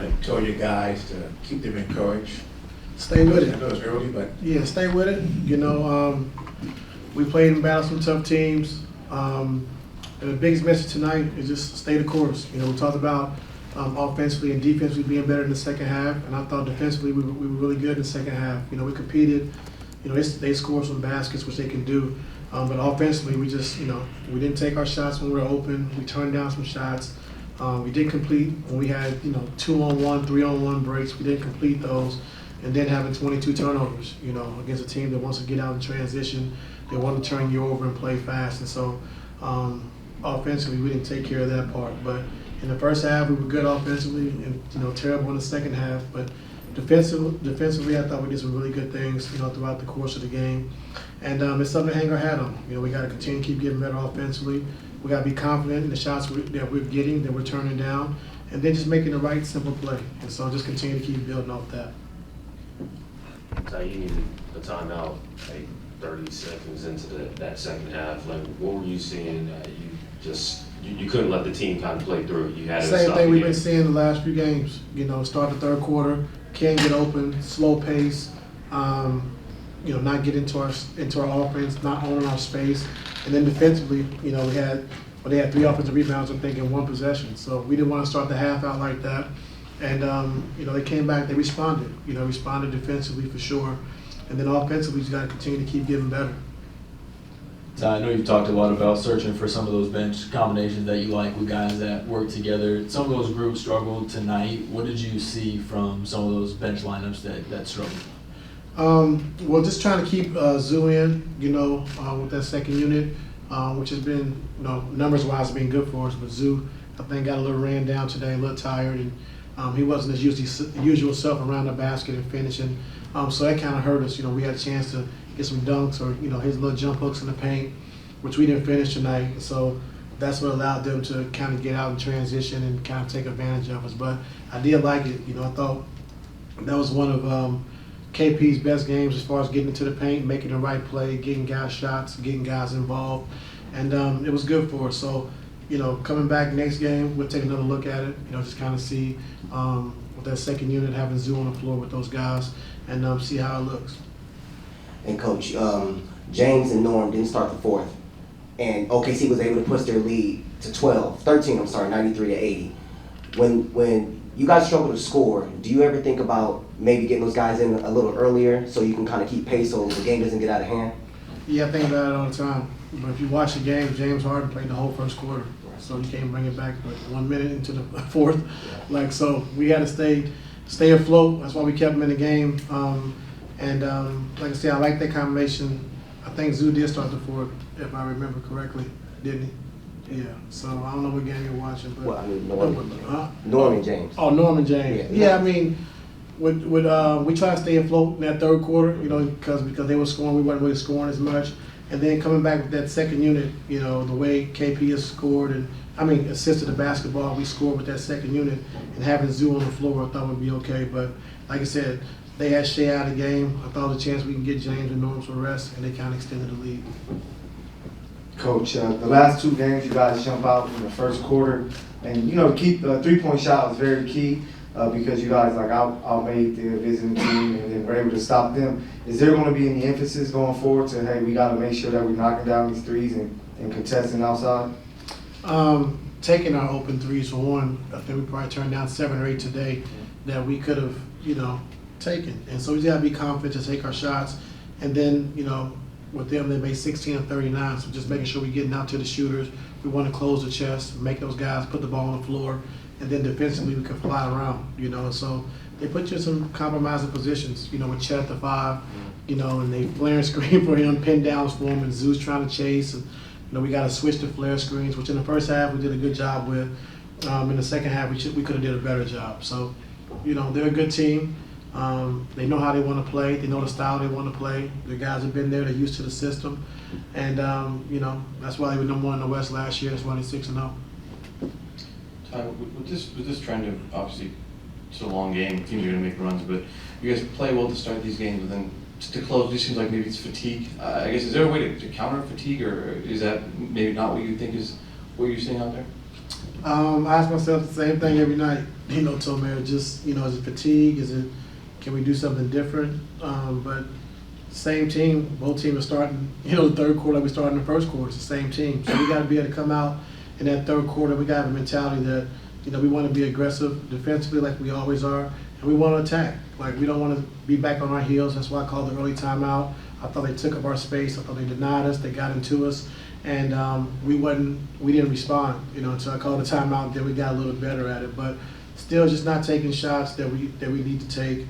I told you guys to keep them encouraged. Stay with I it. know it's early, but Yeah, stay with it. You know, we played and battled some tough teams. And the biggest message tonight is just stay the course. You know, we talked about offensively and defensively being better in the second half, and I thought defensively we were really good in the second half. You know, we competed. You know, they scored some baskets, which they can do. But offensively, we just, you know, we didn't take our shots when we were open. We turned down some shots. We didn't complete when we had, you know, 2-on-1, 3-on-1 breaks. We didn't complete those. And then having 22 turnovers, you know, against a team that wants to get out in transition, they want to turn you over and play fast. And so offensively, we didn't take care of that part. But in the first half, we were good offensively and, you know, terrible in the second half. But defensively, I thought we did some really good things, you know, throughout the course of the game. And it's something to hang our hat on. You know, we got to continue to keep getting better offensively. We got to be confident in the shots that we're getting, that we're turning down, and then just making the right, simple play. And so just continue to keep building off that. So you needed a timeout, like 30 seconds into that second half. Like, what were you seeing that you couldn't let the team kind of play through? You had to Same stop thing the we've game. been seeing the last few games. You know, start the third quarter, can't get open, slow pace. You know, not get into our offense, not owning our space, and then defensively, you know, they had 3 offensive rebounds, I think, in 1 possession. So we didn't want to start the half out like that. And you know, they came back, they responded. You know, responded defensively for sure, and then offensively, you got to continue to keep getting better. I know you've talked a lot about searching for some of those bench combinations that you like with guys that work together. Some of those groups struggled tonight. What did you see from some of those bench lineups that struggled? Well, just trying to keep Zoo in, you know, with that second unit, which has been, you know, numbers-wise been good for us. But Zoo, I think, got a little ran down today, a little tired, and he wasn't his usual self around the basket and finishing. So that kind of hurt us. You know, we had a chance to get some dunks or, you know, his little jump hooks in the paint, which we didn't finish tonight. So that's what allowed them to kind of get out in transition and kind of take advantage of us. But I did like it. You know, I thought that was one of KP's best games as far as getting into the paint, making the right play, getting guys shots, getting guys involved, and it was good for us. So, you know, coming back next game, we'll take another look at it. You know, just kind of see with that second unit having Zoo on the floor with those guys, and see how it looks. And Coach, James and Norm didn't start the fourth, and OKC was able to push their lead to 13, 93-80. When you guys struggle to score, do you ever think about maybe getting those guys in a little earlier so you can kind of keep pace so the game doesn't get out of hand? Yeah, I think about it all the time. But if you watch the game, James Harden played the whole first quarter, so he can't bring it back but 1 minute into the fourth. Like, so we had to stay afloat. That's why we kept him in the game. Like I said, I like that combination. I think Zoo did start the fourth, if I remember correctly, didn't he? Yeah. So I don't know what game you're watching, but Well, I mean, Norm and James. Oh, Norman James. Yeah, I mean, we try to stay afloat in that third quarter, you know, because they were scoring, we weren't really scoring as much. And then coming back with that second unit, you know, the way KP has scored and, assisted the basketball, we scored with that second unit, and having Zoo on the floor I thought would be okay. But like I said, they had Shea out of the game. I thought there was a chance we can get James and Norm some rest, and they kind of extended the lead. Coach, the last 2 games you guys jump out in the first quarter, and, you know, keep a 3-point shot was very key because you guys outmade the visiting team and then were able to stop them. Is there going to be any emphasis going forward to, hey, we got to make sure that we're knocking down these threes and contesting outside? Taking our open threes for one, I think we probably turned down 7 or 8 today that we could have, you know, taken. And so we got to be confident to take our shots. And then, you know, with them, they made 16 of 39, so just making sure we're getting out to the shooters. We want to close the chest, make those guys put the ball on the floor, and then defensively we can fly around, you know. So they put you in some compromising positions, you know, with Chet at the 5, you know, and they flare and screen for him, pin downs for him, and Zeus trying to chase. And, you know, we got to switch to flare screens, which in the first half we did a good job with. In the second half we could have did a better job. So, you know, they're a good team. They know how they want to play. They know the style they want to play. The guys have been there. They're used to the system. And, you know, that's why they were number 1 in the West last year. That's why they're 6-0. With this trend of, obviously, it's a long game, teams are going to make runs, but you guys play well to start these games, but then to close, it just seems like maybe it's fatigue. I guess, is there a way to counter fatigue, or is that maybe not what you think is what you're seeing out there? I ask myself the same thing every night. Tomer, just, is it fatigue? Can we do something different? But same team, both teams are starting, the third quarter like we started in the first quarter. It's the same team. So we got to be able to come out in that third quarter. We got to have a mentality that, we want to be aggressive defensively like we always are, and we want to attack. Like, we don't want to be back on our heels. That's why I called the early timeout. I thought they took up our space. I thought they denied us. They got into us. And we didn't respond, until I called a timeout. Then we got a little better at it, but still just not taking shots that we need to take,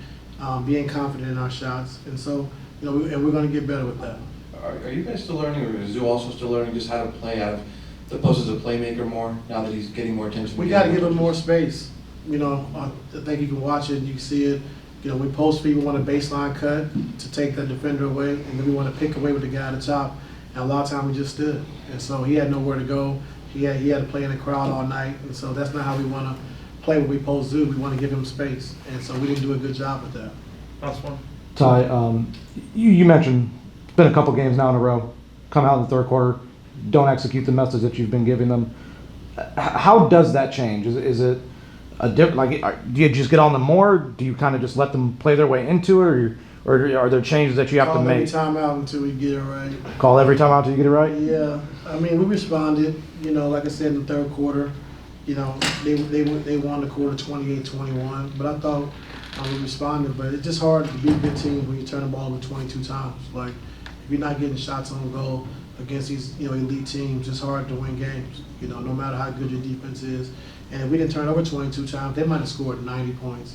being confident in our shots, and so and we're going to get better with that. Are you guys still learning, or is Zoo also still learning just how to play out of the post as a playmaker more now that he's getting more attention? We got to give him more space. I think you can watch it, you can see it. We post feed, we want a baseline cut to take the defender away, and then we want to pick away with the guy at the top. And a lot of times we just stood, and so he had nowhere to go. He had to play in the crowd all night, and so that's not how we want to play when we post Zoo. We want to give him space, and so we didn't do a good job with that. Last one. Ty, you mentioned it's been a couple games now in a row. Come out in the third quarter, don't execute the message that you've been giving them. How does that change? Is it a different? Do you just get on them more? Do you kind of just let them play their way into it, or are there changes that you have to make? Call every time out until we get it right. Call every time out until you get it right? Yeah, we responded. Like I said in the third quarter, they won the quarter 28-21. But I thought we responded. But it's just hard to beat a good team when you turn the ball over 22 times. Like, if you're not getting shots on goal against these elite teams, it's hard to win games. No matter how good your defense is. And if we didn't turn over 22 times, they might have scored 90 points.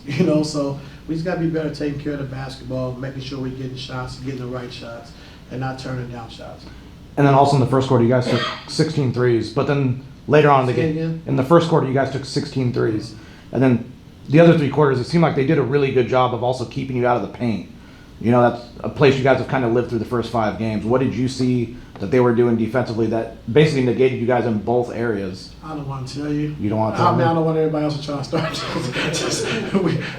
So we just got to be better taking care of the basketball, making sure we're getting shots, getting the right shots, and not turning down shots. And then also in the first quarter, you guys took 16 threes. But then later on in the game, in the first quarter, you guys took 16 threes. And then the other 3 quarters, it seemed like they did a really good job of also keeping you out of the paint. That's a place you guys have kind of lived through the first 5 games. What did you see that they were doing defensively that basically negated you guys in both areas? I don't want to tell you. You don't want to tell me? I don't want everybody else to try to start.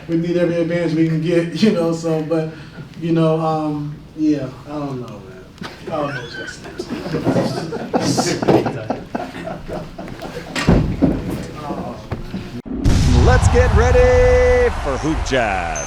we need every advantage we can get, so, but, yeah, I don't know, man. I don't know what to say. Let's get ready for Hoop Jab.